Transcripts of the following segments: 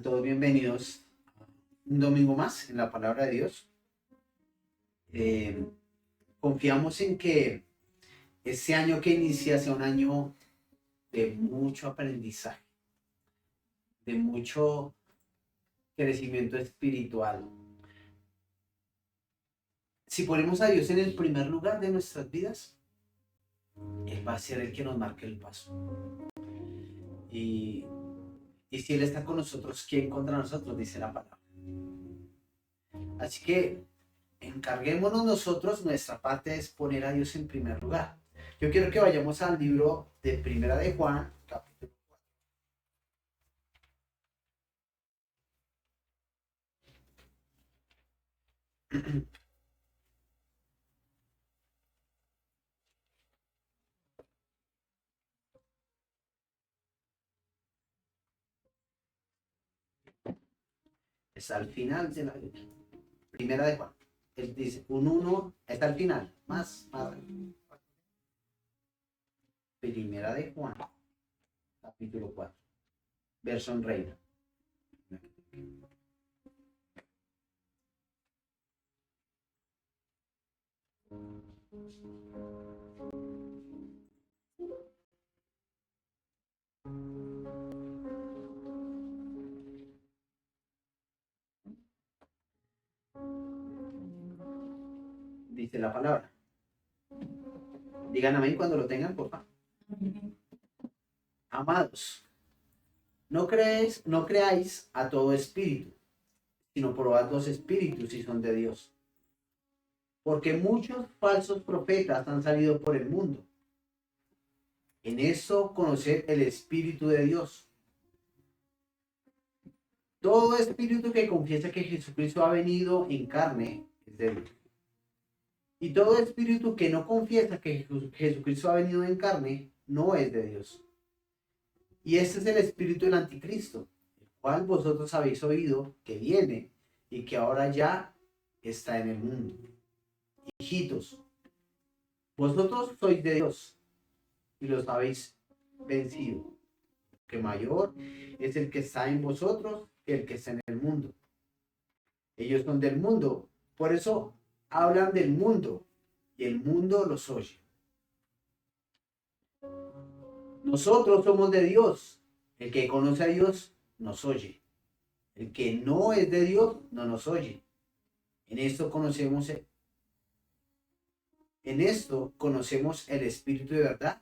todos bienvenidos un domingo más en la palabra de Dios. Confiamos en que este año que inicia sea un año de mucho aprendizaje, de mucho crecimiento espiritual. Si ponemos a Dios en el primer lugar de nuestras vidas, Él va a ser el que nos marque el paso. Y si Él está con nosotros, ¿quién contra nosotros? Dice la palabra. Así que encarguémonos nosotros, nuestra parte es poner a Dios en primer lugar. Yo quiero que vayamos al libro de Primera de Juan, capítulo 4. Está al final de la Biblia. Primera de Juan. Él dice, un 1 está al final. Más. Primera de Juan, capítulo 4. Versión Reina. Dice la palabra. Digan amén cuando lo tengan, por favor. Amados, no creáis a todo espíritu, sino probad los espíritus si son de Dios. Porque muchos falsos profetas han salido por el mundo. En eso conoced el Espíritu de Dios. Todo espíritu que confiesa que Jesucristo ha venido en carne es de Dios. Y todo espíritu que no confiesa que Jesucristo ha venido en carne no es de Dios. Y este es el espíritu del anticristo, el cual vosotros habéis oído que viene y que ahora ya está en el mundo. Hijitos, vosotros sois de Dios y los habéis vencido, que mayor es el que está en vosotros que el que está en el mundo. Ellos son del mundo, por eso hablan del mundo y el mundo los oye. Nosotros somos de Dios. El que conoce a Dios nos oye. El que no es de Dios no nos oye. En esto conocemos el espíritu de verdad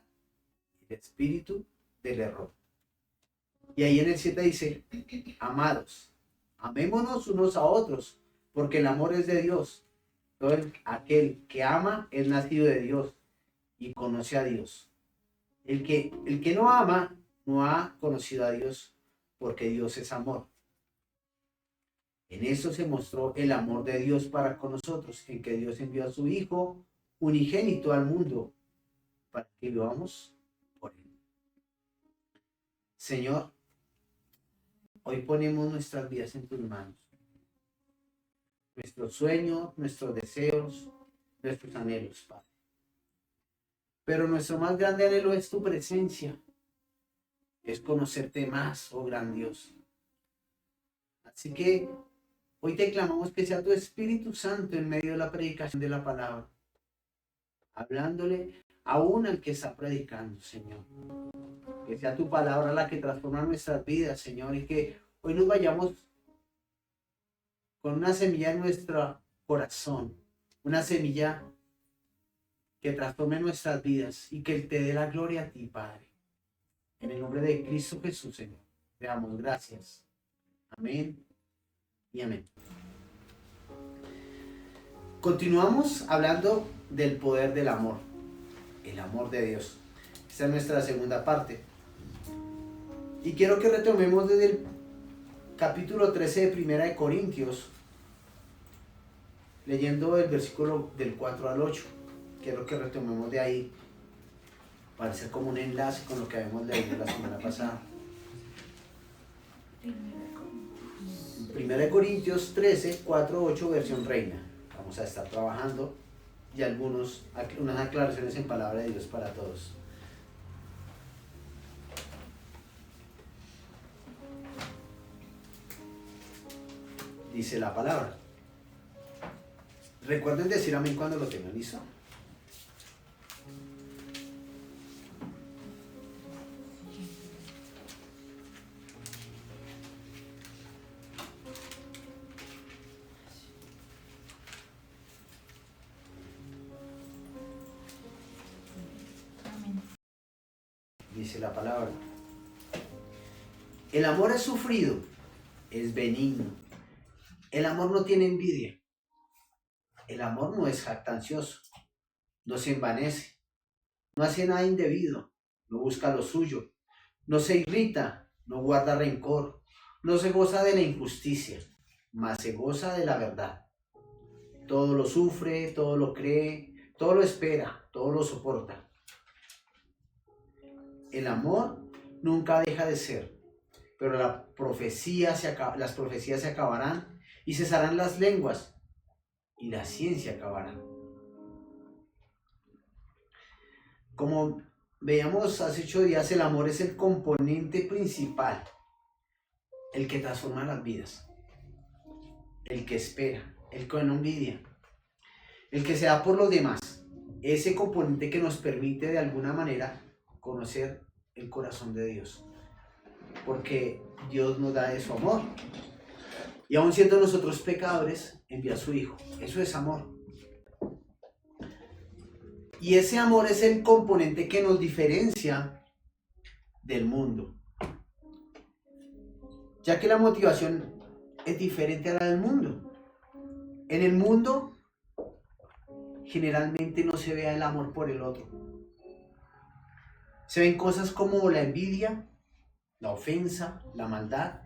y el espíritu del error. Y ahí en el 7 dice, amados, amémonos unos a otros, porque el amor es de Dios. Todo aquel que ama es nacido de Dios y conoce a Dios. El que no ama no ha conocido a Dios, porque Dios es amor. En eso se mostró el amor de Dios para con nosotros, en que Dios envió a su Hijo unigénito al mundo, para que vivamos por él. Señor, hoy ponemos nuestras vidas en tus manos. Nuestros sueños, nuestros deseos, nuestros anhelos, Padre. Pero nuestro más grande anhelo es tu presencia. Es conocerte más, oh gran Dios. Así que hoy te clamamos que sea tu Espíritu Santo en medio de la predicación de la palabra, hablándole aún al que está predicando, Señor. Que sea tu palabra la que transforma nuestras vidas, Señor, y que hoy nos vayamos con una semilla en nuestro corazón, una semilla que transforme nuestras vidas y que te dé la gloria a ti, Padre. En el nombre de Cristo Jesús, Señor, te damos gracias. Amén y amén. Continuamos hablando del poder del amor, el amor de Dios. Esta es nuestra segunda parte. Y quiero que retomemos desde el capítulo 13 de Primera de Corintios, leyendo el versículo del 4 al 8. Quiero que retomemos de ahí para hacer como un enlace con lo que habíamos leído la semana pasada. Primera de Corintios 13, 4, 8, versión Reina. Vamos a estar trabajando y unas aclaraciones en palabra de Dios para todos. Dice la palabra. Recuerden decir amén cuando lo tengan listo. Dice la palabra. El amor es sufrido, es benigno. El amor no tiene envidia. El amor no es jactancioso, no se envanece, no hace nada indebido, no busca lo suyo, no se irrita, no guarda rencor, no se goza de la injusticia, mas se goza de la verdad. Todo lo sufre, todo lo cree, todo lo espera, todo lo soporta. El amor nunca deja de ser, pero las profecías se acabarán y cesarán las lenguas y la ciencia acabará. Como veíamos hace 8 días, el amor es el componente principal, el que transforma las vidas, el que espera, el que no envidia, el que se da por los demás, ese componente que nos permite de alguna manera conocer el corazón de Dios, porque Dios nos da de su amor, y aun siendo nosotros pecadores, envía a su Hijo. Eso es amor. Y ese amor es el componente que nos diferencia del mundo, ya que la motivación es diferente a la del mundo. En el mundo generalmente no se ve el amor por el otro. Se ven cosas como la envidia, la ofensa, la maldad,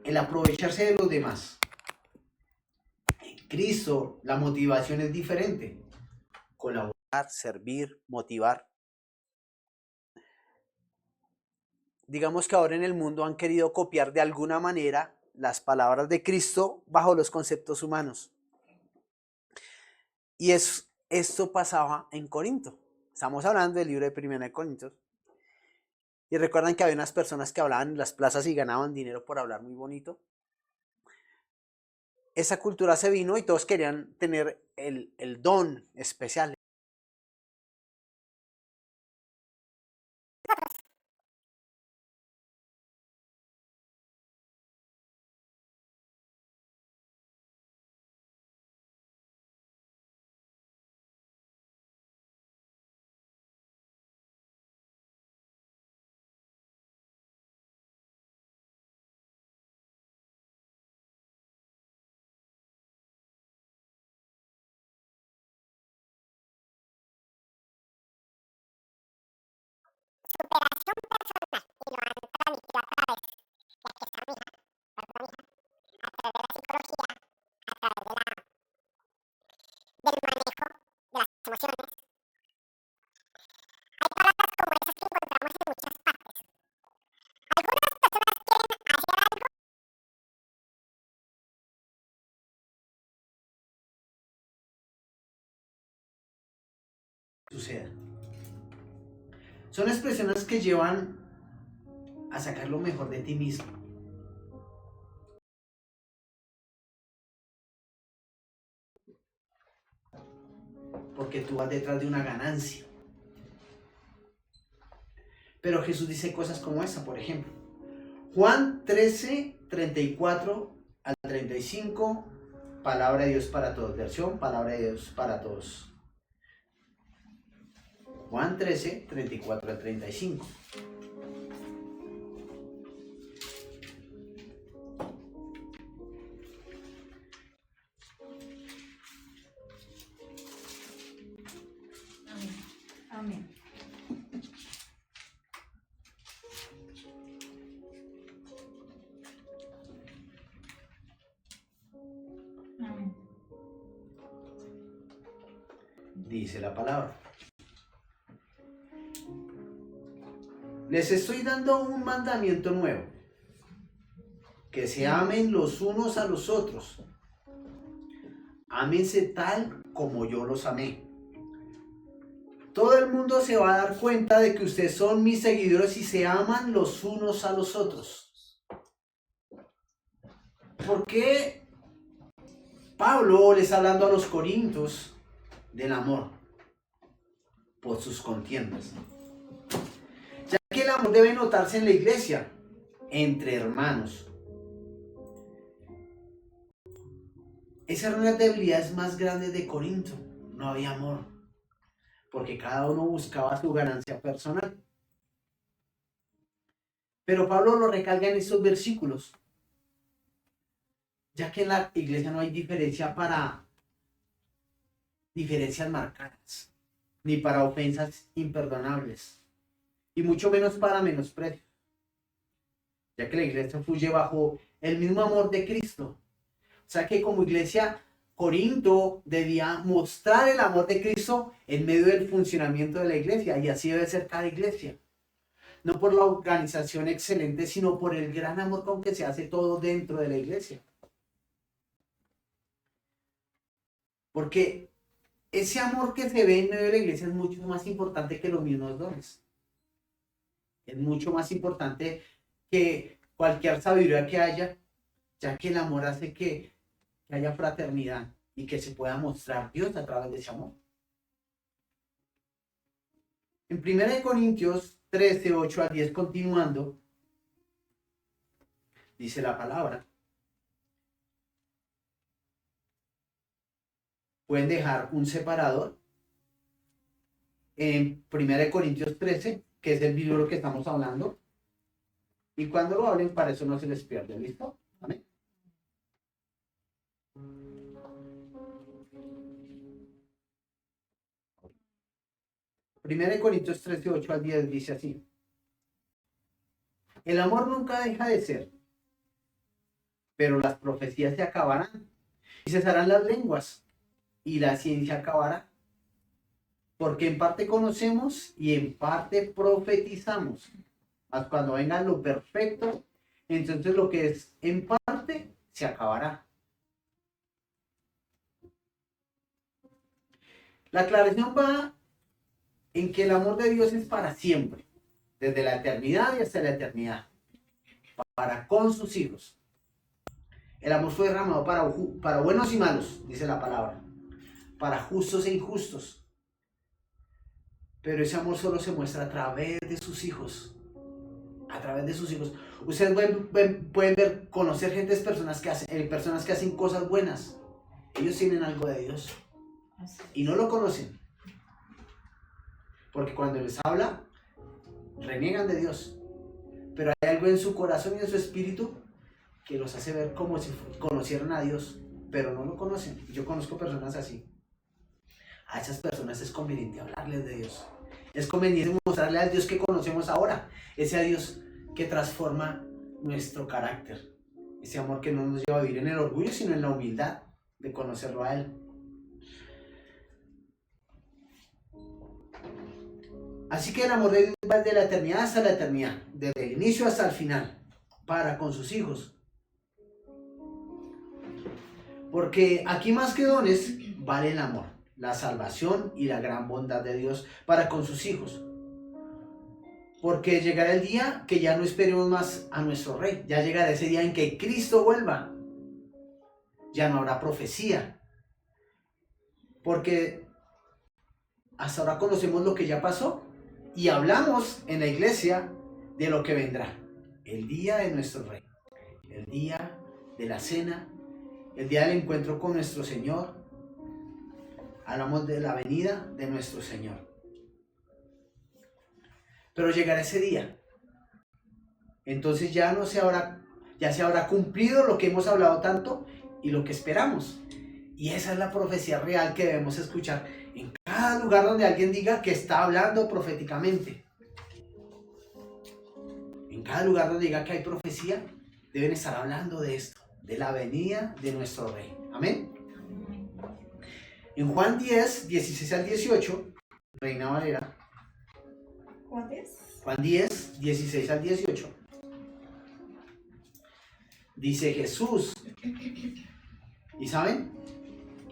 el aprovecharse de los demás. En Cristo la motivación es diferente. Colaborar, servir, motivar. Digamos que ahora en el mundo han querido copiar de alguna manera las palabras de Cristo bajo los conceptos humanos. Y esto pasaba en Corinto. Estamos hablando del libro de 1 Corintios. Y recuerdan que había unas personas que hablaban en las plazas y ganaban dinero por hablar muy bonito. Esa cultura se vino y todos querían tener el don especial. Suceda. Son expresiones que llevan a sacar lo mejor de ti mismo. Porque tú vas detrás de una ganancia. Pero Jesús dice cosas como esa, por ejemplo. Juan 13, 34 al 35, palabra de Dios para todos. Versión, palabra de Dios para todos. Juan 13, 34 al 35. Amén. Amén. Dice la palabra. Les estoy dando un mandamiento nuevo, que se amen los unos a los otros. Ámense tal como yo los amé. Todo el mundo se va a dar cuenta de que ustedes son mis seguidores y se aman los unos a los otros. ¿Por qué Pablo le está hablando a los corintios del amor? Por sus contiendas. Ya que el amor debe notarse en la iglesia, entre hermanos. Esa era una debilidad más grande de Corinto. No había amor, porque cada uno buscaba su ganancia personal. Pero Pablo lo recalca en estos versículos, ya que en la iglesia no hay diferencias marcadas, ni para ofensas imperdonables, y mucho menos para menosprecio, ya que la iglesia fluye bajo el mismo amor de Cristo. O sea que como iglesia, Corinto debía mostrar el amor de Cristo en medio del funcionamiento de la iglesia, y así debe ser cada iglesia. No por la organización excelente, sino por el gran amor con que se hace todo dentro de la iglesia. Porque ese amor que se ve en medio de la iglesia es mucho más importante que los mismos dones. Es mucho más importante que cualquier sabiduría que haya, ya que el amor hace que haya fraternidad y que se pueda mostrar Dios a través de ese amor. En 1 Corintios 13, 8 al 10, continuando, dice la palabra. Pueden dejar un separador en 1 Corintios 13, que es el libro que estamos hablando. Y cuando lo hablen, para eso no se les pierde. ¿Listo? ¿Amén? Primera de Corintios 13, 8 al 10 dice así. El amor nunca deja de ser, pero las profecías se acabarán y cesarán las lenguas y la ciencia acabará. Porque en parte conocemos y en parte profetizamos. Mas cuando venga lo perfecto, entonces lo que es en parte se acabará. La aclaración va en que el amor de Dios es para siempre, desde la eternidad y hasta la eternidad, para con sus hijos. El amor fue derramado para buenos y malos, dice la palabra, para justos e injustos. Pero ese amor solo se muestra a través de sus hijos. A través de sus hijos. Ustedes pueden ver, conocer personas que hacen cosas buenas. Ellos tienen algo de Dios. Y no lo conocen. Porque cuando les habla, reniegan de Dios. Pero hay algo en su corazón y en su espíritu que los hace ver como si conocieran a Dios. Pero no lo conocen. Yo conozco personas así. A esas personas es conveniente hablarles de Dios. Es conveniente mostrarle al Dios que conocemos ahora. Ese a Dios que transforma nuestro carácter. Ese amor que no nos lleva a vivir en el orgullo, sino en la humildad de conocerlo a Él. Así que el amor de Dios va desde la eternidad hasta la eternidad. Desde el inicio hasta el final. Para con sus hijos. Porque aquí más que dones, vale el amor, la salvación y la gran bondad de Dios para con sus hijos. Porque llegará el día que ya no esperemos más a nuestro Rey. Ya llegará ese día en que Cristo vuelva. Ya no habrá profecía. Porque hasta ahora conocemos lo que ya pasó y hablamos en la iglesia de lo que vendrá. El día de nuestro Rey. El día de la cena. El día del encuentro con nuestro Señor. Hablamos de la venida de nuestro Señor. Pero llegará ese día. Entonces ya se habrá cumplido lo que hemos hablado tanto y lo que esperamos. Y esa es la profecía real que debemos escuchar en cada lugar donde alguien diga que está hablando proféticamente. En cada lugar donde diga que hay profecía, deben estar hablando de esto, de la venida de nuestro Rey. Amén. En Juan 10, 16 al 18, Reina Valera. Juan 10, 16 al 18. Dice Jesús. ¿Y saben?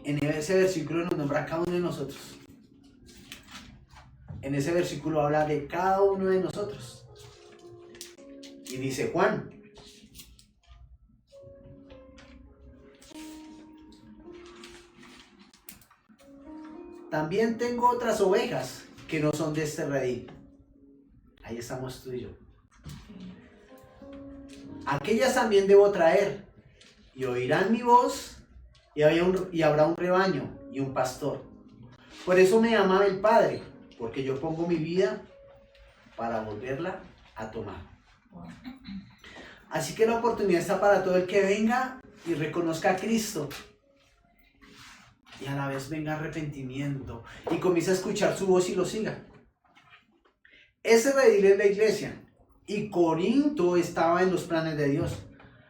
En ese versículo nos nombra a cada uno de nosotros. En ese versículo habla de cada uno de nosotros. Y dice Juan. también tengo otras ovejas que no son de este redil. Ahí estamos tú y yo. Aquellas también debo traer, y oirán mi voz, y habrá un rebaño y un pastor. Por eso me ama el Padre, porque yo pongo mi vida para volverla a tomar. Así que la oportunidad está para todo el que venga y reconozca a Cristo, y a la vez venga arrepentimiento, y comience a escuchar su voz y lo siga. Ese redil es la iglesia, y Corinto estaba en los planes de Dios,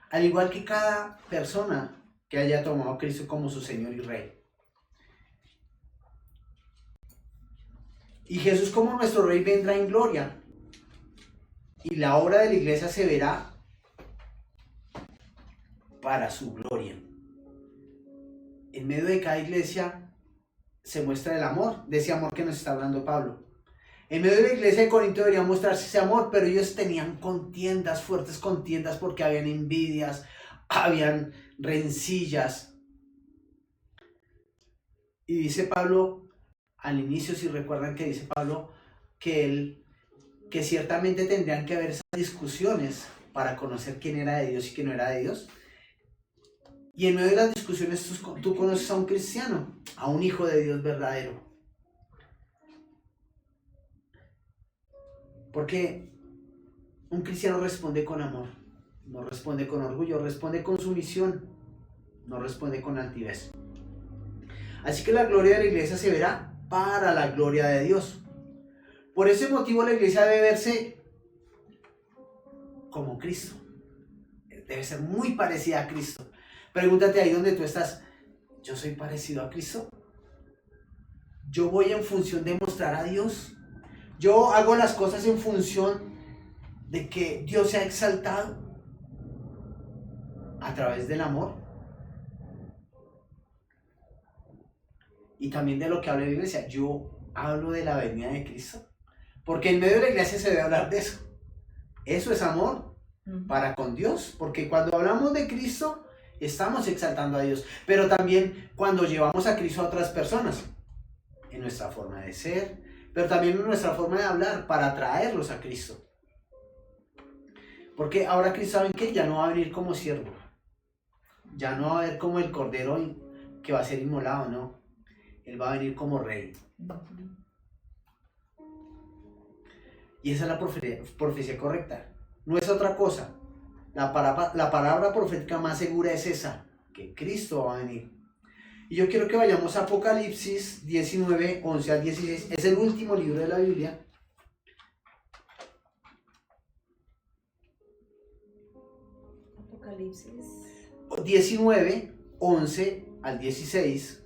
al igual que cada persona que haya tomado a Cristo como su Señor y Rey. Y Jesús como nuestro Rey vendrá en gloria, y la obra de la iglesia se verá para su gloria. En medio de cada iglesia se muestra el amor, de ese amor que nos está hablando Pablo. En medio de la iglesia de Corinto debería mostrarse ese amor, pero ellos tenían contiendas, fuertes contiendas, porque habían envidias, habían rencillas. Y dice Pablo, al inicio, si recuerdan que dice Pablo, que ciertamente tendrían que haber esas discusiones para conocer quién era de Dios y quién no era de Dios. Y en medio de las discusiones tú conoces a un cristiano, a un hijo de Dios verdadero. Porque un cristiano responde con amor, no responde con orgullo, responde con sumisión, no responde con altivez. Así que la gloria de la iglesia se verá para la gloria de Dios. Por ese motivo la iglesia debe verse como Cristo. Debe ser muy parecida a Cristo. Pregúntate ahí donde tú estás, ¿yo soy parecido a Cristo? ¿Yo voy en función de mostrar a Dios? ¿Yo hago las cosas en función de que Dios sea exaltado a través del amor? Y también de lo que habla la iglesia, yo hablo de la venida de Cristo. Porque en medio de la iglesia se debe hablar de eso. Eso es amor para con Dios. Porque cuando hablamos de Cristo, estamos exaltando a Dios. Pero también cuando llevamos a Cristo a otras personas, en nuestra forma de ser, pero también en nuestra forma de hablar, para atraerlos a Cristo. Porque ahora Cristo, ¿saben qué? Ya no va a venir como siervo. Ya no va a ver como el cordero que va a ser inmolado, no. Él va a venir como rey. Y esa es la profecía correcta. No es otra cosa. La palabra profética más segura es esa, que Cristo va a venir. Y yo quiero que vayamos a Apocalipsis 19, 11 al 16. Es el último libro de la Biblia. Apocalipsis 19, 11 al 16.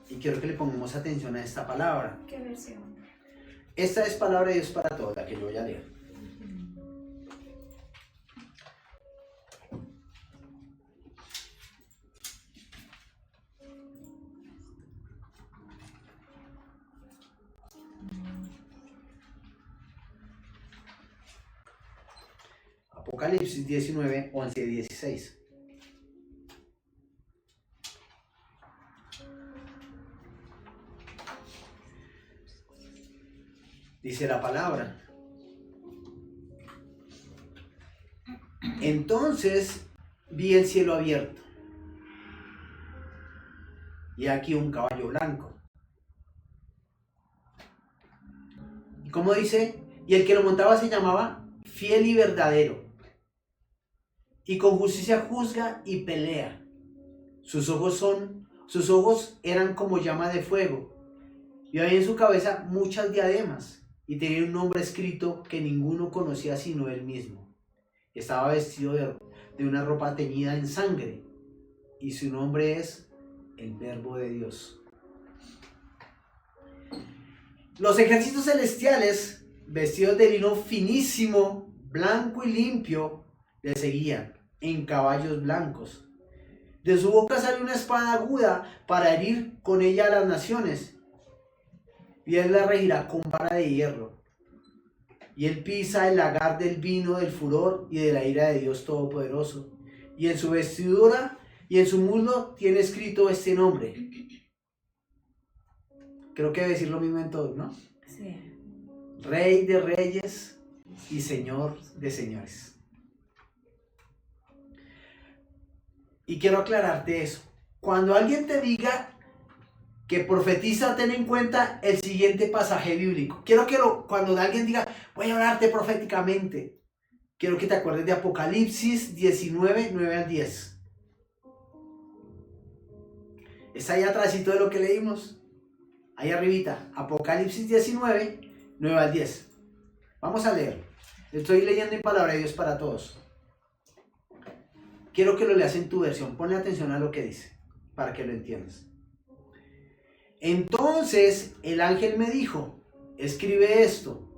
Y quiero que le pongamos atención a esta palabra. ¿Qué versión? Esta es palabra de Dios para todos, la que yo voy a leer. Apocalipsis 19, 11 y 16. Dice la palabra. Entonces vi el cielo abierto, y aquí un caballo blanco. Y como dice, y el que lo montaba se llamaba Fiel y Verdadero, y con justicia juzga y pelea. Sus ojos eran como llama de fuego, y había en su cabeza muchas diademas, y tenía un nombre escrito que ninguno conocía sino él mismo. Estaba vestido de una ropa teñida en sangre, y su nombre es el Verbo de Dios. Los ejércitos celestiales, vestidos de lino finísimo, blanco y limpio, le seguían en caballos blancos. De su boca sale una espada aguda para herir con ella a las naciones, y él la regirá con vara de hierro. Y él pisa el lagar del vino del furor y de la ira de Dios Todopoderoso. Y en su vestidura y en su muslo tiene escrito este nombre. Creo que debe decir lo mismo en todos, ¿no? Sí. Rey de reyes y Señor de señores. Y quiero aclararte eso. Cuando alguien te diga que profetiza, ten en cuenta el siguiente pasaje bíblico. Quiero que cuando alguien diga, voy a hablarte proféticamente, quiero que te acuerdes de Apocalipsis 19, 9 al 10. Está ahí atrásito de lo que leímos. Ahí arribita, Apocalipsis 19, 9 al 10. Vamos a leer. Estoy leyendo en palabra de Dios para todos. Quiero que lo leas en tu versión. Ponle atención a lo que dice, para que lo entiendas. Entonces el ángel me dijo, escribe esto.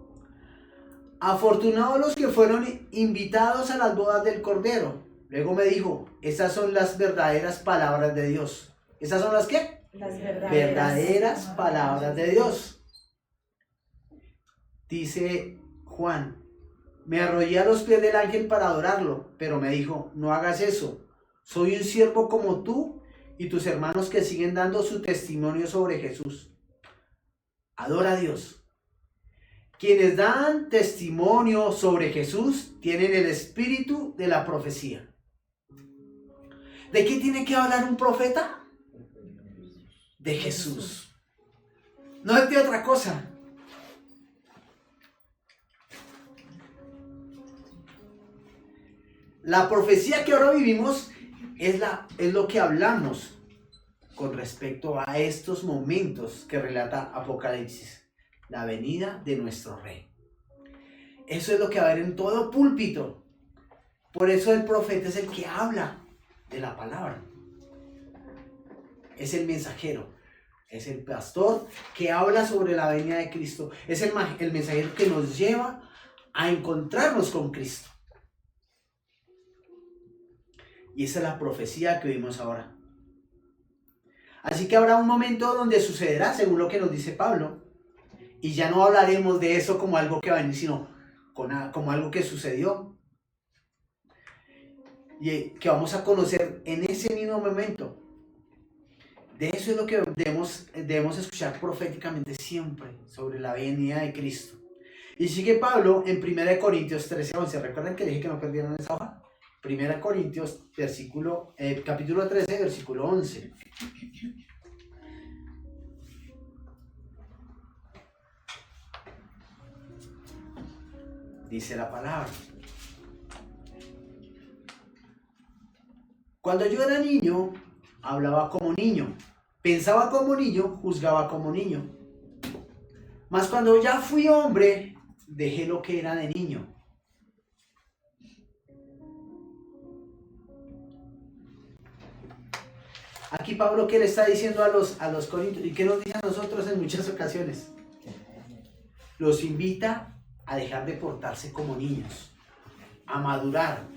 Afortunados los que fueron invitados a las bodas del Cordero. Luego me dijo, estas son las verdaderas palabras de Dios. ¿Estas son las qué? Las verdaderas palabras de Dios. Dice Juan, me arrodillé a los pies del ángel para adorarlo, pero me dijo, no hagas eso. Soy un siervo como tú y tus hermanos que siguen dando su testimonio sobre Jesús. Adora a Dios. Quienes dan testimonio sobre Jesús tienen el espíritu de la profecía. ¿De qué tiene que hablar un profeta? De Jesús. No es de otra cosa. La profecía que ahora vivimos es lo que hablamos con respecto a estos momentos que relata Apocalipsis, la venida de nuestro Rey. Eso es lo que va a haber en todo púlpito. Por eso el profeta es el que habla de la palabra. Es el mensajero, es el pastor que habla sobre la venida de Cristo. Es el mensajero que nos lleva a encontrarnos con Cristo. Y esa es la profecía que vimos ahora. Así que habrá un momento donde sucederá, según lo que nos dice Pablo, y ya no hablaremos de eso como algo que va a venir, sino como algo que sucedió. Y que vamos a conocer en ese mismo momento. De eso es lo que debemos escuchar proféticamente siempre, sobre la venida de Cristo. Y sigue Pablo en 1 Corintios 13, 11. ¿Recuerdan que dije que no perdieran esa hoja? 1 Corintios, capítulo 13, versículo 11. Dice la palabra. Cuando yo era niño, hablaba como niño, pensaba como niño, juzgaba como niño. Mas cuando ya fui hombre, dejé lo que era de niño. Aquí Pablo, ¿qué le está diciendo a los corintios? ¿Y qué nos dice a nosotros en muchas ocasiones? Los invita a dejar de portarse como niños, a madurar.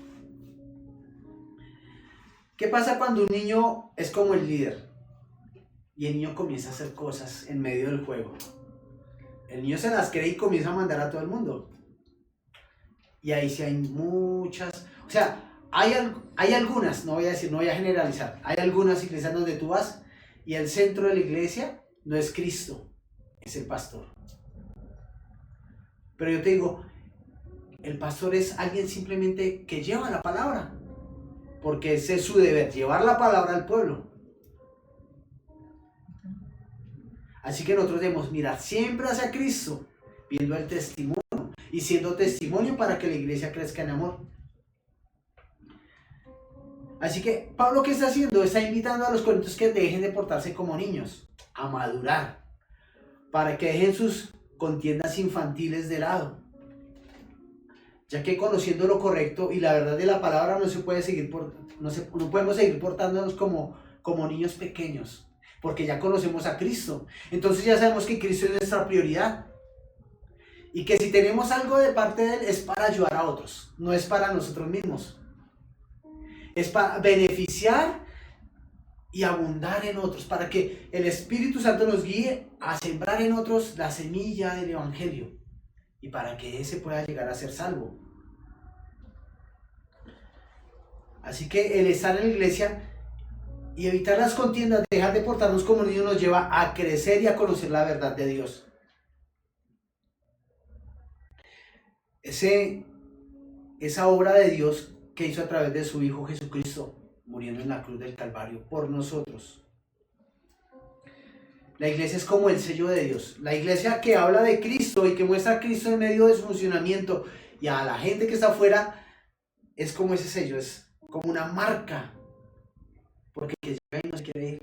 ¿Qué pasa cuando un niño es como el líder? Y el niño comienza a hacer cosas en medio del juego. El niño se las cree y comienza a mandar a todo el mundo. Y ahí sí hay muchas... O sea, hay algunas, no voy a generalizar, hay algunas iglesias donde tú vas y el centro de la iglesia no es Cristo, es el pastor. Pero yo te digo, el pastor es alguien simplemente que lleva la palabra, porque ese es su deber, llevar la palabra al pueblo. Así que nosotros debemos mirar siempre hacia Cristo, viendo el testimonio y siendo testimonio para que la iglesia crezca en amor. Así que Pablo, ¿qué está haciendo? Está invitando a los corintios que dejen de portarse como niños, a madurar, para que dejen sus contiendas infantiles de lado. Ya que conociendo lo correcto y la verdad de la palabra no podemos seguir portándonos como niños pequeños, porque ya conocemos a Cristo. Entonces ya sabemos que Cristo es nuestra prioridad. Y que si tenemos algo de parte de Él es para ayudar a otros, no es para nosotros mismos. Es para beneficiar y abundar en otros, para que el Espíritu Santo nos guíe a sembrar en otros la semilla del Evangelio y para que ese pueda llegar a ser salvo. Así que el estar en la iglesia Y evitar las contiendas, dejar de portarnos como niños nos lleva a crecer y a conocer la verdad de Dios. Esa obra de Dios que hizo a través de su Hijo Jesucristo, muriendo en la cruz del Calvario por nosotros. La iglesia es como el sello de Dios. La iglesia que habla de Cristo y que muestra a Cristo en medio de su funcionamiento y a la gente que está afuera, es como ese sello, es como una marca. Porque el que llega y nos quiere ir.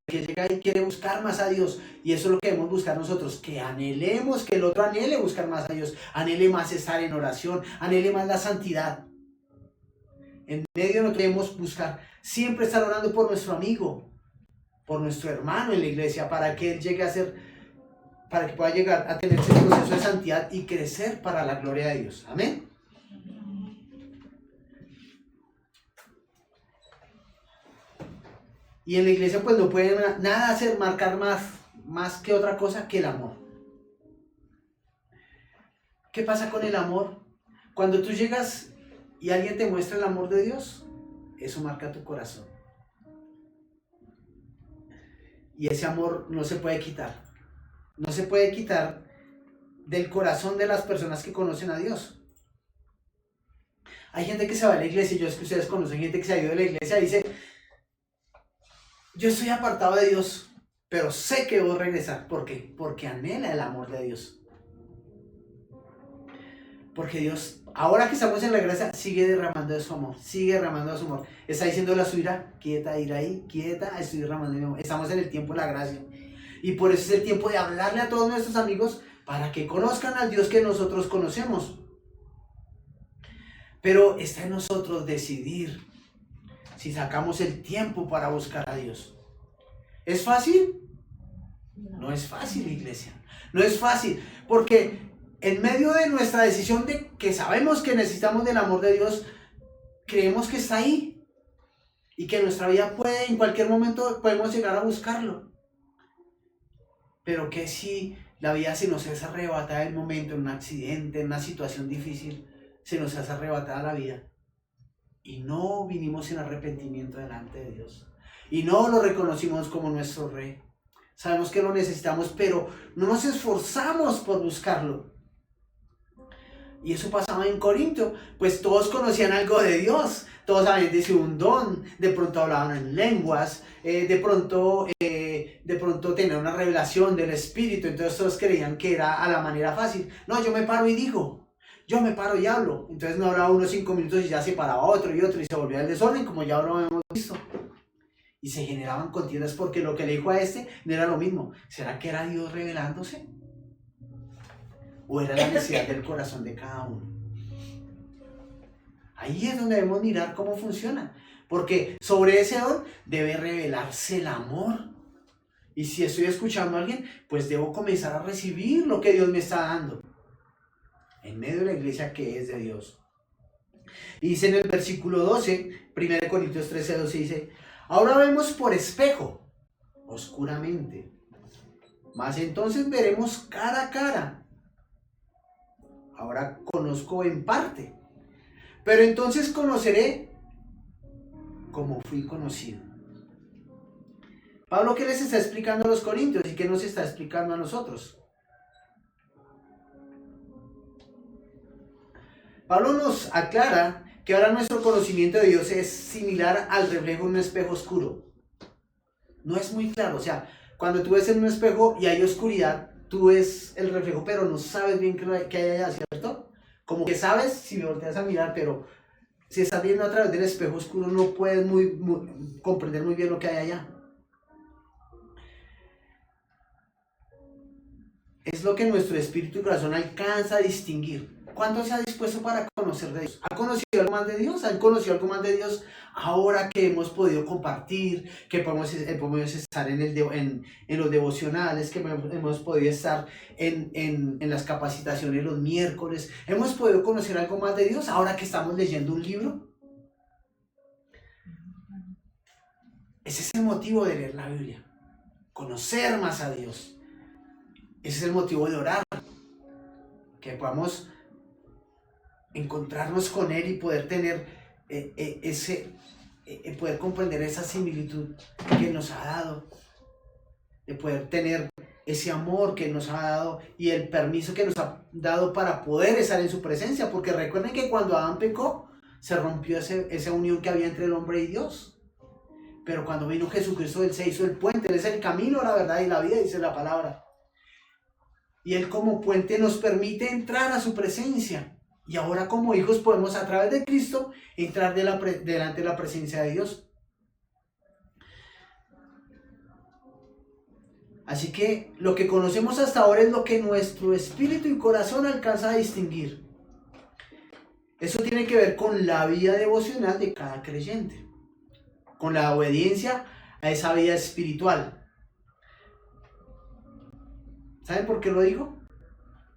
El que llega y quiere buscar más a Dios. Y eso es lo que debemos buscar nosotros. Que anhelemos, que el otro anhele buscar más a Dios. Anhele más estar en oración. Anhele más la santidad. En medio no debemos buscar siempre estar orando por nuestro amigo, por nuestro hermano en la iglesia, para que él llegue a ser, para que pueda llegar a tener ese proceso de santidad y crecer para la gloria de Dios. Amén. Y en la iglesia pues no puede nada hacer, marcar más que otra cosa que el amor. ¿Qué pasa con el amor? Cuando tú llegas y alguien te muestra el amor de Dios, eso marca tu corazón. Y ese amor no se puede quitar. No se puede quitar del corazón de las personas que conocen a Dios. Hay gente que se va a la iglesia, y yo sé que ustedes conocen gente que se ha ido de la iglesia y dice: yo estoy apartado de Dios, pero sé que voy a regresar. ¿Por qué? Porque anhela el amor de Dios. Porque Dios, ahora que estamos en la gracia, sigue derramando de su amor. Sigue derramando de su amor. Está diciendo a su ira: quieta, ira ahí, quieta, estoy derramando mi amor. Estamos en el tiempo de la gracia. Y por eso es el tiempo de hablarle a todos nuestros amigos para que conozcan al Dios que nosotros conocemos. Pero está en nosotros decidir si sacamos el tiempo para buscar a Dios. ¿Es fácil? No es fácil, iglesia. No es fácil, porque en medio de nuestra decisión de que sabemos que necesitamos del amor de Dios, creemos que está ahí y que nuestra vida puede, en cualquier momento podemos llegar a buscarlo. Pero que si la vida se nos es arrebatada en el momento, en un accidente, en una situación difícil, se nos hace arrebatada la vida y no vinimos en arrepentimiento delante de Dios y no lo reconocimos como nuestro Rey. Sabemos que lo necesitamos, pero no nos esforzamos por buscarlo. Y eso pasaba en Corinto, pues todos conocían algo de Dios, todos habían recibido un don, de pronto hablaban en lenguas, de pronto tenían una revelación del Espíritu, entonces todos creían que era a la manera fácil. No, yo me paro y digo, yo me paro y hablo. Entonces no hablaba unos 5 minutos y ya se paraba otro y otro y se volvía el desorden, como ya lo hemos visto. Y se generaban contiendas porque lo que le dijo a este no era lo mismo. ¿Será que era Dios revelándose? ¿O era la necesidad del corazón de cada uno? Ahí es donde debemos mirar cómo funciona. Porque sobre ese don debe revelarse el amor. Y si estoy escuchando a alguien, pues debo comenzar a recibir lo que Dios me está dando. En medio de la iglesia que es de Dios. Y dice en el versículo 12, 1 Corintios 13, 12, dice: ahora vemos por espejo, oscuramente, mas entonces veremos cara a cara. Ahora conozco en parte, pero entonces conoceré como fui conocido. Pablo, ¿qué les está explicando a los corintios y qué nos está explicando a nosotros? Pablo nos aclara que ahora nuestro conocimiento de Dios es similar al reflejo en un espejo oscuro. No es muy claro, o sea, cuando tú ves en un espejo y hay oscuridad, tú ves el reflejo, pero no sabes bien qué hay allá, ¿cierto? Como que sabes si me volteas a mirar, pero si estás viendo a través del espejo oscuro no puedes comprender muy bien lo que hay allá. Es lo que nuestro espíritu y corazón alcanza a distinguir. ¿Cuánto se ha dispuesto para conocer de Dios? ¿Ha conocido algo más de Dios? ¿Han conocido algo más de Dios ahora que hemos podido compartir, que podemos estar en los devocionales, que hemos podido estar en las capacitaciones los miércoles? ¿Hemos podido conocer algo más de Dios ahora que estamos leyendo un libro? Ese es el motivo de leer la Biblia, conocer más a Dios. Ese es el motivo de orar, que podamos encontrarnos con Él y poder tener poder comprender esa similitud que nos ha dado, de poder tener ese amor que nos ha dado y el permiso que nos ha dado para poder estar en su presencia, porque recuerden que cuando Adán pecó, se rompió esa unión que había entre el hombre y Dios, pero cuando vino Jesucristo, Él se hizo el puente, Él es el camino, la verdad y la vida, dice la palabra, y Él como puente nos permite entrar a su presencia, y ahora como hijos podemos a través de Cristo entrar delante de la presencia de Dios. Así que lo que conocemos hasta ahora es lo que nuestro espíritu y corazón alcanza a distinguir. Eso tiene que ver con la vida devocional de cada creyente, con la obediencia a esa vida espiritual. ¿Saben por qué lo digo?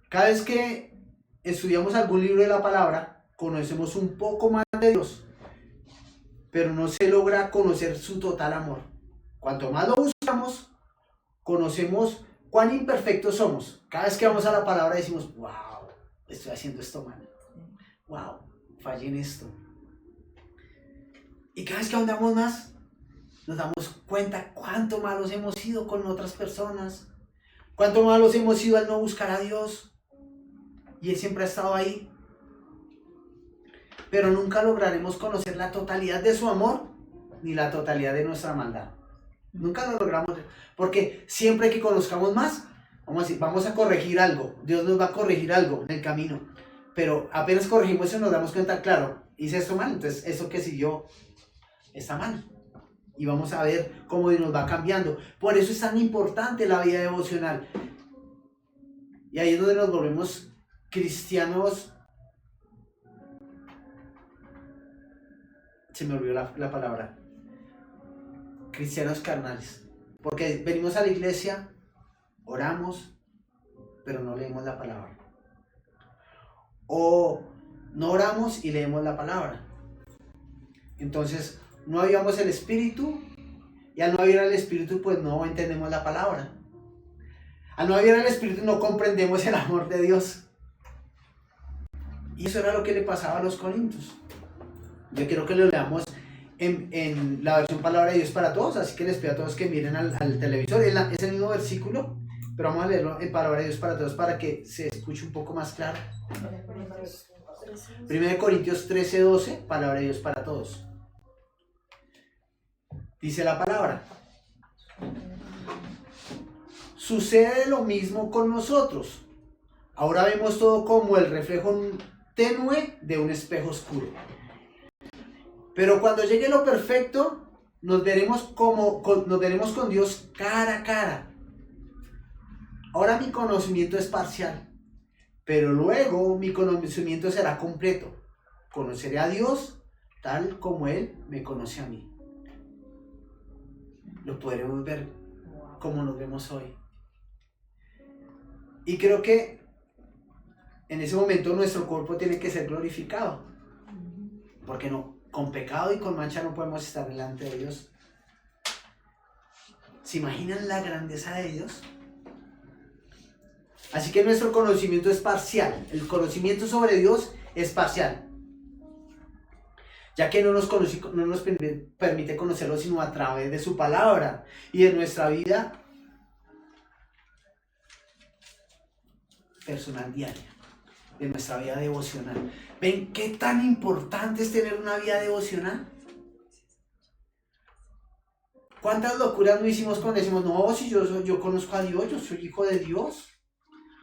Cada vez que estudiamos algún libro de la palabra, conocemos un poco más de Dios, pero no se logra conocer su total amor. Cuanto más lo buscamos, conocemos cuán imperfectos somos. Cada vez que vamos a la palabra decimos, wow, estoy haciendo esto mal. Wow, fallé en esto. Y cada vez que ahondamos más, nos damos cuenta cuánto malos hemos sido con otras personas, cuánto malos hemos sido al no buscar a Dios. Y Él siempre ha estado ahí. Pero nunca lograremos conocer la totalidad de su amor, ni la totalidad de nuestra maldad. Nunca lo logramos, porque siempre que conozcamos más, vamos a corregir algo. Dios nos va a corregir algo en el camino. Pero apenas corregimos eso nos damos cuenta, claro, hice esto mal, entonces eso que siguió está mal. Y vamos a ver cómo Dios nos va cambiando. Por eso es tan importante la vida devocional. Y ahí es donde nos volvemos cristianos. Se me olvidó la palabra. Cristianos carnales. Porque venimos a la iglesia, oramos, pero no leemos la palabra. O no oramos y leemos la palabra. Entonces, no avivamos el espíritu, y al no avivar el espíritu, pues no entendemos la palabra. Al no avivar el espíritu, no comprendemos el amor de Dios. Y eso era lo que le pasaba a los corintios. Yo quiero que lo leamos en la versión Palabra de Dios para Todos, así que les pido a todos que miren al televisor. Es el mismo versículo, pero vamos a leerlo en Palabra de Dios para Todos para que se escuche un poco más claro. 1 Corintios 13:12, Palabra de Dios para Todos. Dice la palabra: sucede lo mismo con nosotros. Ahora vemos todo como el reflejo tenue de un espejo oscuro. Pero cuando llegue lo perfecto, nos veremos con Dios cara a cara. Ahora mi conocimiento es parcial, pero luego mi conocimiento será completo. Conoceré a Dios tal como Él me conoce a mí. Lo podremos ver como nos vemos hoy. Y creo que en ese momento nuestro cuerpo tiene que ser glorificado. Porque no, con pecado y con mancha no podemos estar delante de Dios. ¿Se imaginan la grandeza de Dios? Así que nuestro conocimiento es parcial. El conocimiento sobre Dios es parcial. Ya que no nos permite conocerlo sino a través de su palabra y de nuestra vida personal diaria, de nuestra vida devocional. ¿Ven qué tan importante es tener una vida devocional? ¿Cuántas locuras no hicimos cuando decimos, no, si yo conozco a Dios, yo soy hijo de Dios?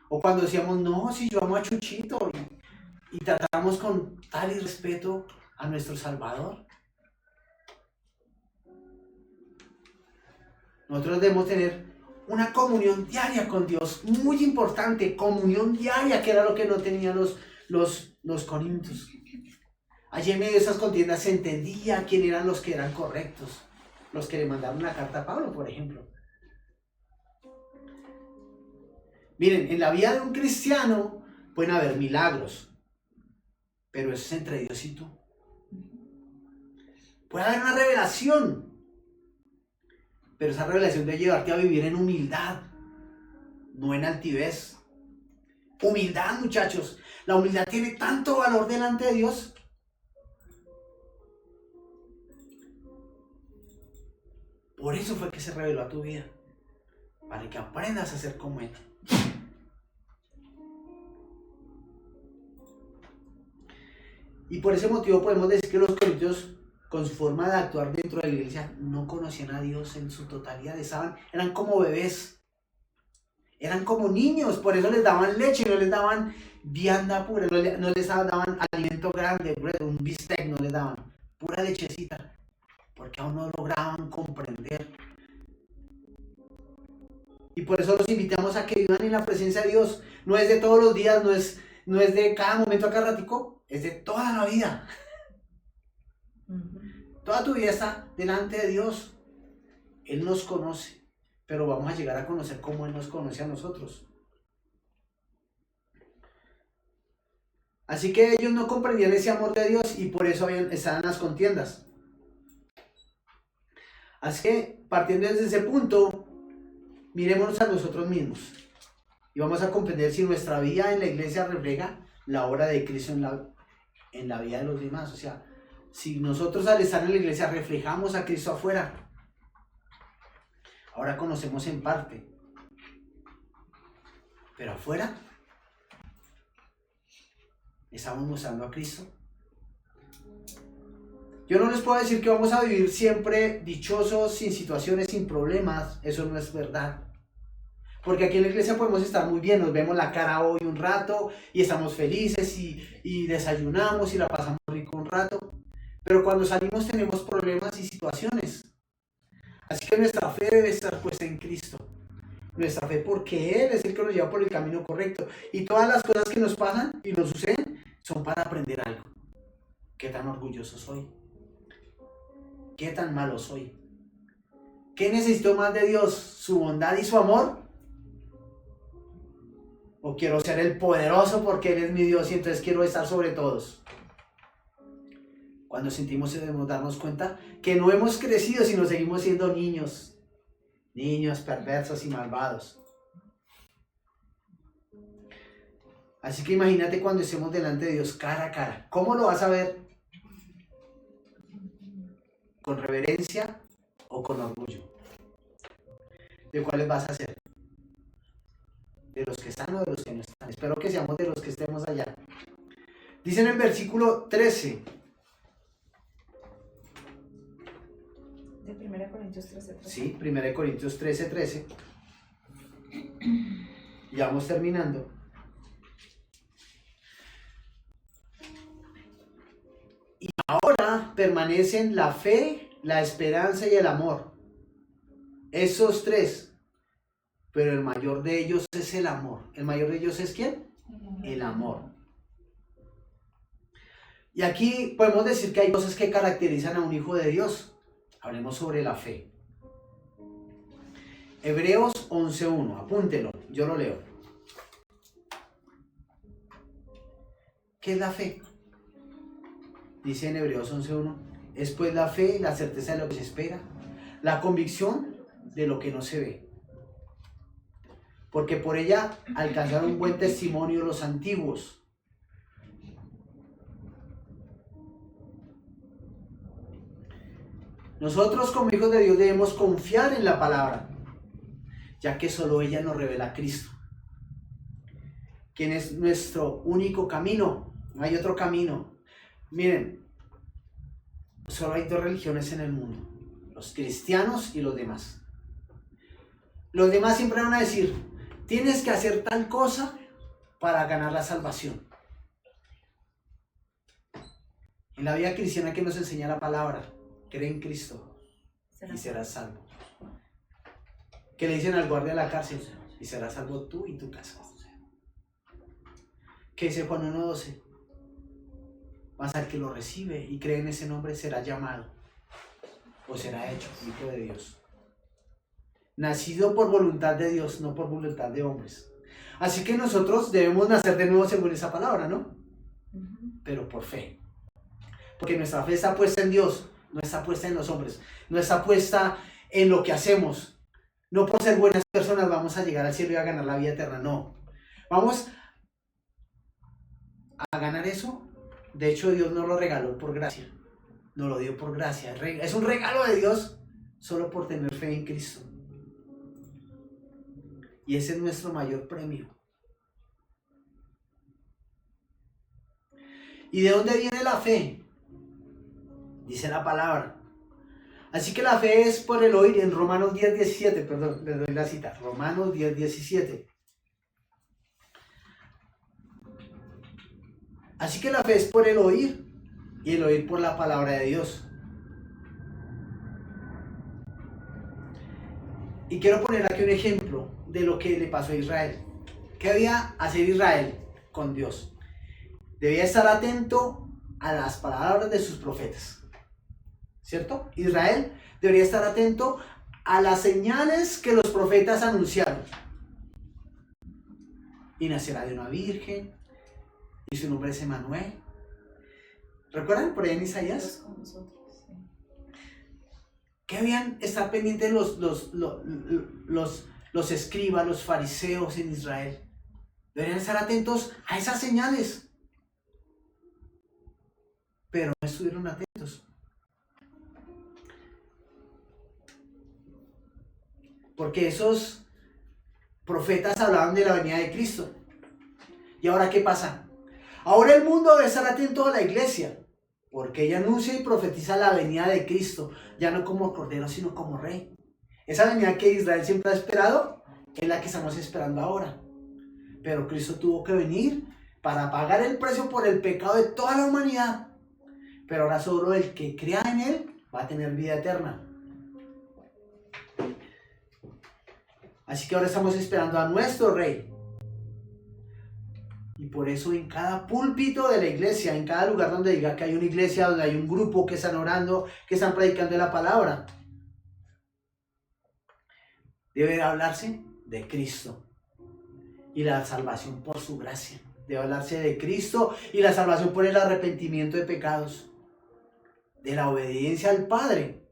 O cuando decíamos, no, si yo amo a Chuchito, y tratamos con tal irrespeto a nuestro Salvador. Nosotros debemos tener una comunión diaria con Dios, muy importante, comunión diaria, que era lo que no tenían los corintios. Allí en medio de esas contiendas se entendía quién eran los que eran correctos, los que le mandaron la carta a Pablo, por ejemplo. Miren, en la vida de un cristiano pueden haber milagros, pero eso es entre Dios y tú. Puede haber una revelación, pero esa revelación debe llevarte a vivir en humildad, no en altivez. Humildad, muchachos. La humildad tiene tanto valor delante de Dios. Por eso fue que se reveló a tu vida, para que aprendas a ser como Él. Y por ese motivo podemos decir que los corintios, con su forma de actuar dentro de la iglesia, no conocían a Dios en su totalidad. Eran como bebés, eran como niños, por eso les daban leche, no les daban vianda pura, no les daban alimento grande, un bistec, no les daban pura lechecita, porque aún no lograban comprender. Y por eso los invitamos a que vivan en la presencia de Dios. No es de todos los días, no es de cada momento a cada ratico, es de toda la vida. Toda tu vida está delante de Dios. Él nos conoce, pero vamos a llegar a conocer cómo Él nos conoce a nosotros. Así que ellos no comprendían ese amor de Dios y por eso estaban las contiendas. Así que, partiendo desde ese punto, mirémonos a nosotros mismos y vamos a comprender si nuestra vida en la iglesia refleja la obra de Cristo en la vida de los demás. O sea, si nosotros al estar en la iglesia reflejamos a Cristo afuera. Ahora conocemos en parte, pero afuera estamos mostrando a Cristo. Yo no les puedo decir que vamos a vivir siempre dichosos, sin situaciones, sin problemas. Eso no es verdad. Porque aquí en la iglesia podemos estar muy bien, nos vemos la cara hoy un rato y estamos felices y desayunamos y la pasamos rico un rato. Pero cuando salimos tenemos problemas y situaciones. Así que nuestra fe debe estar puesta en Cristo. Nuestra fe porque Él es el que nos lleva por el camino correcto. Y todas las cosas que nos pasan y nos suceden son para aprender algo. ¿Qué tan orgulloso soy? ¿Qué tan malo soy? ¿Qué necesito más de Dios? ¿Su bondad y su amor? ¿O quiero ser el poderoso porque Él es mi Dios y entonces quiero estar sobre todos? Cuando sentimos debemos darnos cuenta que no hemos crecido sino seguimos siendo niños. Niños perversos y malvados. Así que imagínate cuando estemos delante de Dios cara a cara. ¿Cómo lo vas a ver? ¿Con reverencia o con orgullo? ¿De cuáles vas a ser? ¿De los que están o de los que no están? Espero que seamos de los que estemos allá. Dicen en el versículo 13. De 1 Corintios 13:13. Sí, 1 Corintios 13:13. Ya vamos terminando. Y ahora permanecen la fe, la esperanza y el amor. Esos tres. Pero el mayor de ellos es el amor. ¿El mayor de ellos es quién? El amor. Y aquí podemos decir que hay cosas que caracterizan a un hijo de Dios. Hablemos sobre la fe. Hebreos 11:1. Apúntelo, yo lo leo. ¿Qué es la fe? Dice en Hebreos 11:1. Es pues la fe, la certeza de lo que se espera, la convicción de lo que no se ve. Porque por ella alcanzaron un buen testimonio los antiguos. Nosotros como hijos de Dios debemos confiar en la palabra, ya que solo ella nos revela a Cristo, quien es nuestro único camino. No hay otro camino. Miren, solo hay dos religiones en el mundo, los cristianos y los demás. Los demás siempre van a decir, tienes que hacer tal cosa para ganar la salvación. En la vida cristiana que nos enseña la palabra, cree en Cristo y serás salvo. ¿Qué le dicen al guardia de la cárcel? Y serás salvo tú y tu casa. ¿Qué dice Juan 1:12? Mas al que lo recibe y cree en ese nombre será llamado o será hecho hijo de Dios. Nacido por voluntad de Dios, no por voluntad de hombres. Así que nosotros debemos nacer de nuevo según esa palabra, ¿no? Pero por fe. Porque nuestra fe está puesta en Dios, no está puesta en los hombres, no está puesta en lo que hacemos. No por ser buenas personas vamos a llegar al cielo y a ganar la vida eterna, no. Vamos a ganar eso. De hecho, Dios nos lo regaló por gracia. Nos lo dio por gracia. Es un regalo de Dios solo por tener fe en Cristo. Y ese es nuestro mayor premio. ¿Y de dónde viene la fe? Dice la palabra. Así que la fe es por el oír, en Romanos 10:17, perdón, les doy la cita, Romanos 10:17. Así que la fe es por el oír, y el oír por la palabra de Dios. Y quiero poner aquí un ejemplo de lo que le pasó a Israel. ¿Qué debía hacer Israel con Dios? Debía estar atento a las palabras de sus profetas, ¿cierto? Israel debería estar atento a las señales que los profetas anunciaron. Y nacerá de una virgen, y su nombre es Emanuel. ¿Recuerdan por ahí en Isaías? Dios con nosotros, sí. ¿Qué debían estar pendientes los escribas, los fariseos en Israel? Deberían estar atentos a esas señales. Pero no estuvieron atentos. Porque esos profetas hablaban de la venida de Cristo. ¿Y ahora qué pasa? Ahora el mundo debe estar atento a la iglesia, porque ella anuncia y profetiza la venida de Cristo, ya no como cordero, sino como rey. Esa venida que Israel siempre ha esperado es la que estamos esperando ahora. Pero Cristo tuvo que venir para pagar el precio por el pecado de toda la humanidad. Pero ahora solo el que crea en Él va a tener vida eterna. Así que ahora estamos esperando a nuestro Rey. Y por eso en cada púlpito de la iglesia, en cada lugar donde diga que hay una iglesia, donde hay un grupo que están orando, que están predicando la palabra, debe hablarse de Cristo y la salvación por su gracia. Debe hablarse de Cristo y la salvación por el arrepentimiento de pecados, de la obediencia al Padre.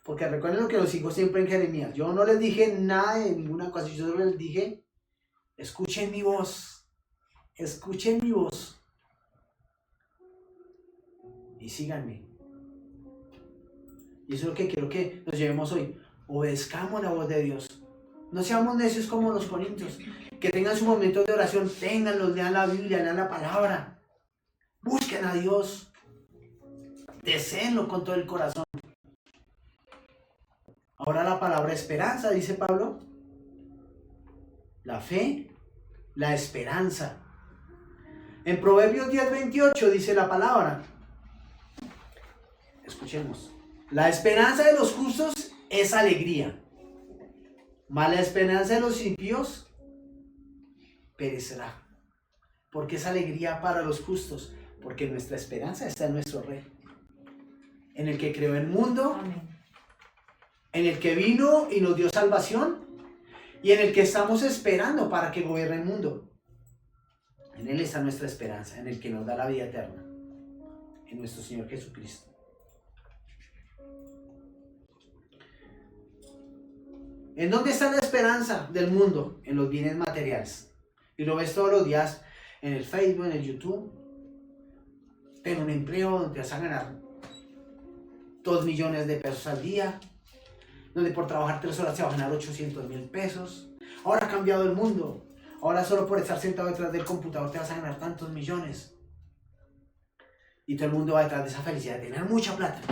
Porque recuerden lo que los digo siempre en Jeremías. Yo no les dije nada de ninguna cosa, yo solo les dije, escuchen mi voz, escuchen mi voz y síganme. Y eso es lo que quiero que nos llevemos hoy. Obedezcamos la voz de Dios. No seamos necios como los corintios. Que tengan su momento de oración, ténganlos, lean la Biblia, lean la palabra. Busquen a Dios. Deseenlo con todo el corazón. Ahora la palabra esperanza, dice Pablo. La fe, la esperanza. En Proverbios 10:28 dice la palabra. Escuchemos. La esperanza de los justos es alegría, mas la esperanza de los impíos perecerá. Porque es alegría para los justos, porque nuestra esperanza está en nuestro Rey, en el que creó el mundo, Amén. en el que vino y nos dio salvación, y en el que estamos esperando para que gobierne el mundo. En Él está nuestra esperanza, en el que nos da la vida eterna, en nuestro Señor Jesucristo. ¿En dónde está la esperanza del mundo? En los bienes materiales. Y lo ves todos los días en el Facebook, en el YouTube. Ten un empleo donde te vas a ganar 2 millones de pesos al día, donde por trabajar 3 horas te vas a ganar 800,000 pesos. Ahora ha cambiado el mundo. Ahora solo por estar sentado detrás del computador te vas a ganar tantos millones. Y todo el mundo va detrás de esa felicidad de tener mucha plata.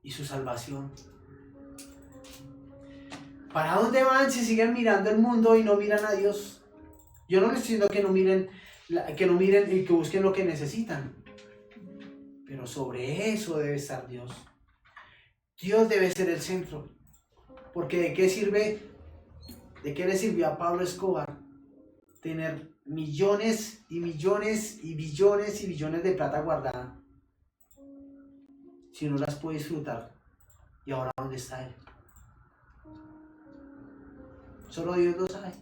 Y su salvación. ¿Para dónde van si siguen mirando el mundo y no miran a Dios? Yo no les estoy diciendo que no miren y que busquen lo que necesitan. Pero sobre eso debe estar Dios. Dios debe ser el centro. Porque ¿de qué le sirvió a Pablo Escobar tener millones y millones y billones y billones de plata guardada si no las puede disfrutar? ¿Y ahora dónde está él? Solo Dios lo sabe.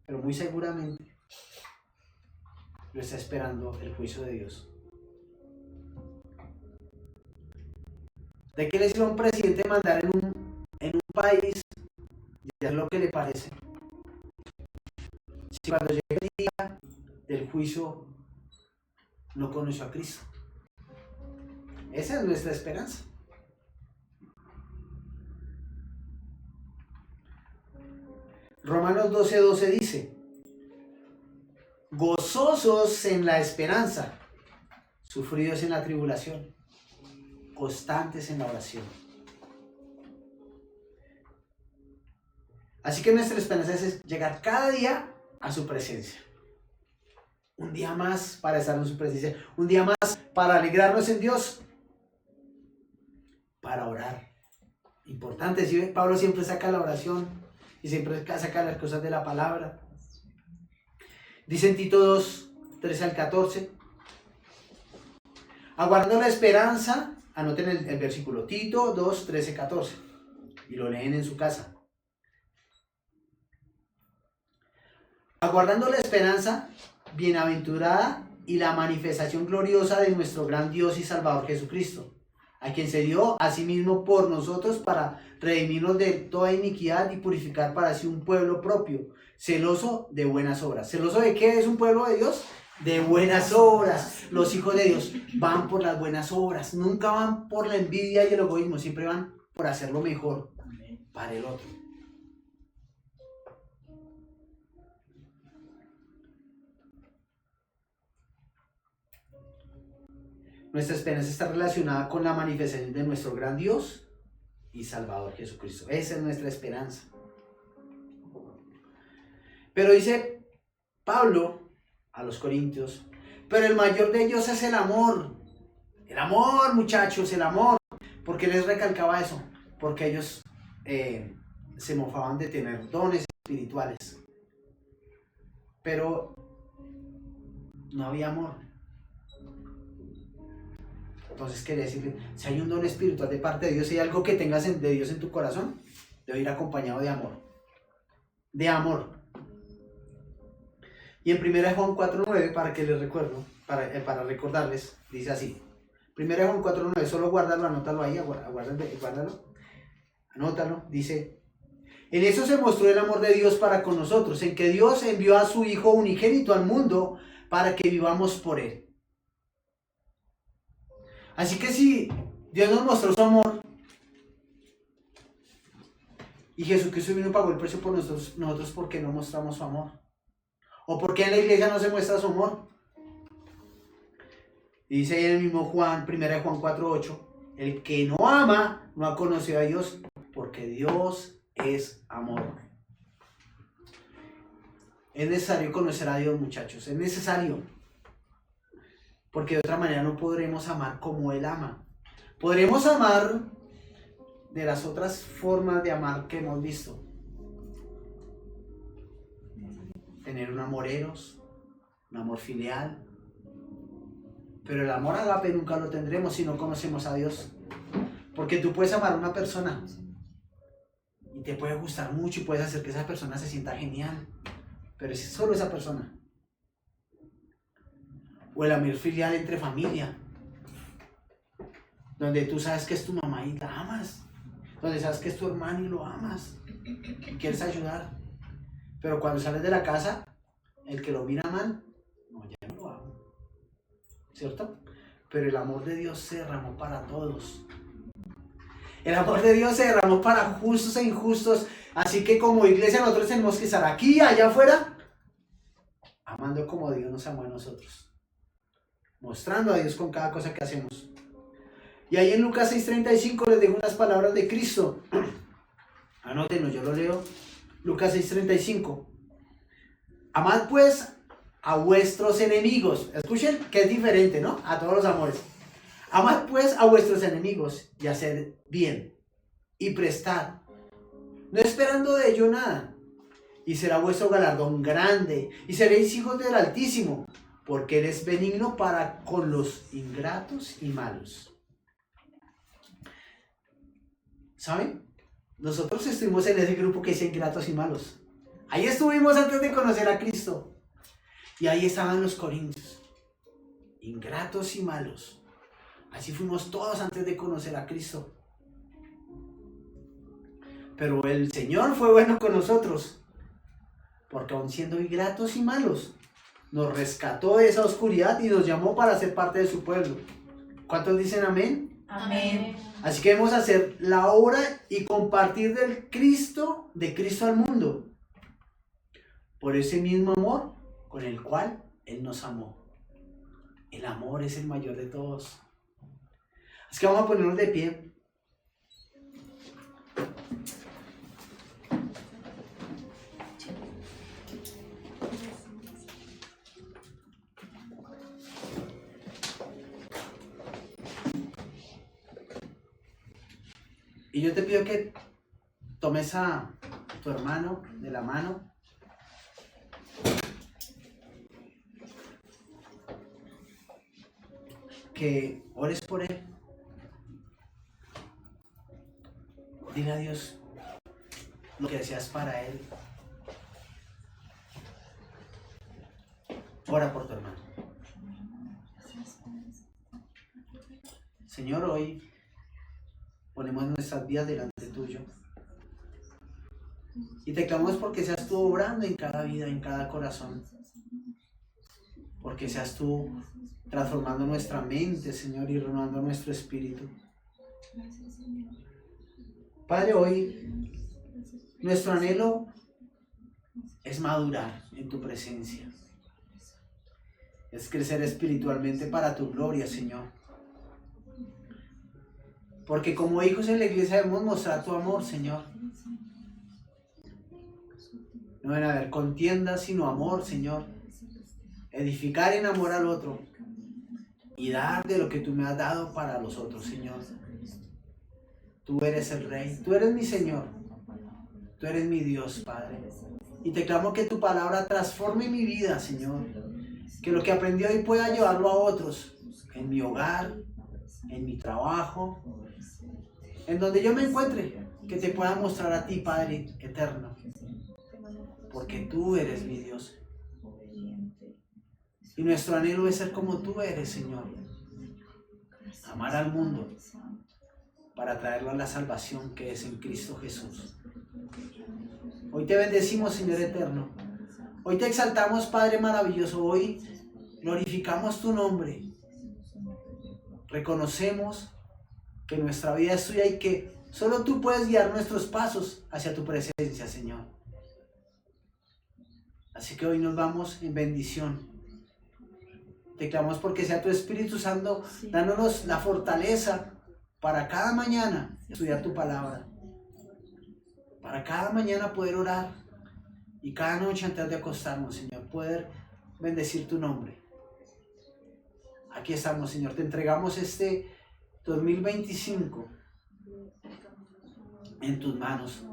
Pero muy seguramente lo está esperando el juicio de Dios. ¿De qué le sirve a un presidente mandar en un país y hacer lo que le parece? Si cuando llegue el día del juicio no conoció a Cristo. Esa es nuestra esperanza. Romanos 12:12 dice: gozosos en la esperanza, sufridos en la tribulación, constantes en la oración. Así que nuestra esperanza es llegar cada día a su presencia. Un día más para estar en su presencia. Un día más para alegrarnos en Dios. Para orar. Importante, ¿sí? Pablo siempre saca la oración y siempre saca las cosas de la palabra. Dice en Tito 2, 13 al 14. Aguardando la esperanza, anoten el versículo, Tito 2, 13, 14. Y lo leen en su casa. Aguardando la esperanza bienaventurada y la manifestación gloriosa de nuestro gran Dios y Salvador Jesucristo, a quien se dio a sí mismo por nosotros para redimirnos de toda iniquidad y purificar para sí un pueblo propio, celoso de buenas obras. ¿Celoso de qué es un pueblo de Dios? De buenas obras. Los hijos de Dios van por las buenas obras, nunca van por la envidia y el egoísmo, siempre van por hacerlo mejor para el otro. Nuestra esperanza está relacionada con la manifestación de nuestro gran Dios y Salvador Jesucristo. Esa es nuestra esperanza. Pero dice Pablo a los Corintios, pero el mayor de ellos es el amor. El amor, muchachos, el amor. ¿Por qué les recalcaba eso? Porque ellos se mofaban de tener dones espirituales. Pero no había amor. Entonces quiere decir, si hay un don espiritual de parte de Dios, si hay algo que tengas de Dios en tu corazón, debe ir acompañado de amor. De amor. Y en 1 Juan 4:9, para que les recuerdo, para recordarles, dice así. 1 Juan 4:9, solo guárdalo, anótalo ahí, guárdalo, anótalo, dice: en eso se mostró el amor de Dios para con nosotros, en que Dios envió a su Hijo unigénito al mundo para que vivamos por Él. Así que si Dios nos mostró su amor y Jesucristo vino y pagó el precio por nosotros, ¿por qué no mostramos su amor? ¿O por qué en la iglesia no se muestra su amor? Y dice ahí en el mismo Juan, 1 Juan 4:8, el que no ama no ha conocido a Dios, porque Dios es amor. Es necesario conocer a Dios, muchachos, es necesario. Porque de otra manera no podremos amar como Él ama. Podremos amar de las otras formas de amar que hemos visto. Tener un amor eros, un amor filial. Pero el amor agape nunca lo tendremos si no conocemos a Dios. Porque tú puedes amar a una persona y te puede gustar mucho y puedes hacer que esa persona se sienta genial. Pero es solo esa persona. O el amor filial entre familia, donde tú sabes que es tu mamá y la amas, donde sabes que es tu hermano y lo amas y quieres ayudar, pero cuando sales de la casa, el que lo mira mal, no, ya no lo amo, ¿cierto? Pero el amor de Dios se derramó para todos. El amor de Dios se derramó para justos e injustos, así que como iglesia nosotros tenemos que estar aquí y allá afuera, amando como Dios nos amó a nosotros. Mostrando a Dios con cada cosa que hacemos. Y ahí en Lucas 6:35 les dejo unas palabras de Cristo. Anótenlo, yo lo leo. Lucas 6:35. Amad pues a vuestros enemigos. Escuchen que es diferente, ¿no? A todos los amores. Amad pues a vuestros enemigos y haced bien. Y prestad, no esperando de ello nada. Y será vuestro galardón grande. Y seréis hijos del Altísimo, porque Él es benigno para con los ingratos y malos. ¿Saben? Nosotros estuvimos en ese grupo que dice ingratos y malos. Ahí estuvimos antes de conocer a Cristo. Y ahí estaban los corintios. Ingratos y malos. Así fuimos todos antes de conocer a Cristo. Pero el Señor fue bueno con nosotros. Porque aun siendo ingratos y malos, nos rescató de esa oscuridad y nos llamó para ser parte de su pueblo. ¿Cuántos dicen amén? Amén. Así que debemos hacer la obra y compartir de Cristo al mundo, por ese mismo amor con el cual Él nos amó. El amor es el mayor de todos. Así que vamos a ponernos de pie. Y yo te pido que tomes a tu hermano de la mano. Que ores por él. Dile a Dios lo que deseas para él. Ora por tu hermano. Señor, hoy ponemos nuestras vidas delante tuyo. Y te clamamos porque seas tú obrando en cada vida, en cada corazón. Porque seas tú transformando nuestra mente, Señor, y renovando nuestro espíritu. Padre, hoy nuestro anhelo es madurar en tu presencia. Es crecer espiritualmente para tu gloria, Señor. Porque como hijos en la iglesia debemos mostrar tu amor, Señor. No deben haber contiendas, sino amor, Señor. Edificar en amor al otro. Y dar de lo que tú me has dado para los otros, Señor. Tú eres el Rey. Tú eres mi Señor. Tú eres mi Dios, Padre. Y te clamo que tu palabra transforme mi vida, Señor. Que lo que aprendí hoy pueda llevarlo a otros. En mi hogar, en mi trabajo, en donde yo me encuentre. Que te pueda mostrar a ti, Padre eterno. Porque tú eres mi Dios. Y nuestro anhelo es ser como tú eres, Señor. Amar al mundo para traerlo a la salvación que es en Cristo Jesús. Hoy te bendecimos, Señor eterno. Hoy te exaltamos, Padre maravilloso. Hoy glorificamos tu nombre. Reconocemos que nuestra vida es tuya y que solo tú puedes guiar nuestros pasos hacia tu presencia, Señor. Así que hoy nos vamos en bendición. Te clamamos porque sea tu Espíritu Santo dándonos la fortaleza para cada mañana estudiar tu palabra. Para cada mañana poder orar. Y cada noche antes de acostarnos, Señor, poder bendecir tu nombre. Aquí estamos, Señor. Te entregamos este 2025 en tus manos.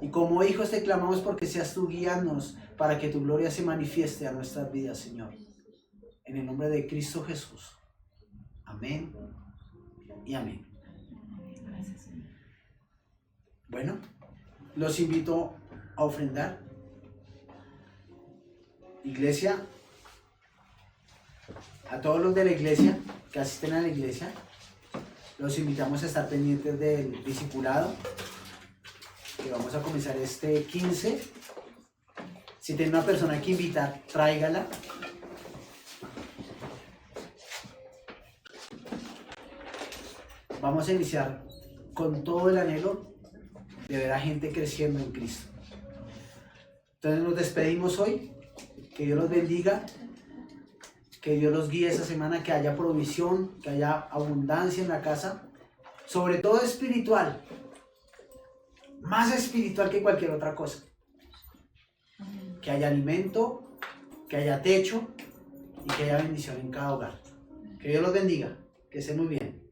Y como hijos te clamamos porque seas tú guiándonos para que tu gloria se manifieste a nuestras vidas, Señor. En el nombre de Cristo Jesús. Amén y amén. Bueno, los invito a ofrendar. Iglesia, a todos los de la iglesia que asisten a la iglesia, los invitamos a estar pendientes del discipulado que vamos a comenzar este 15. Si tiene una persona que invitar, tráigala. Vamos a iniciar con todo el anhelo de ver a gente creciendo en Cristo. Entonces nos despedimos hoy. Que Dios los bendiga. Que Dios los guíe esa semana. Que haya provisión, que haya abundancia en la casa. Sobre todo espiritual. Más espiritual que cualquier otra cosa. Que haya alimento, que haya techo y que haya bendición en cada hogar. Que Dios los bendiga. Que estén muy bien.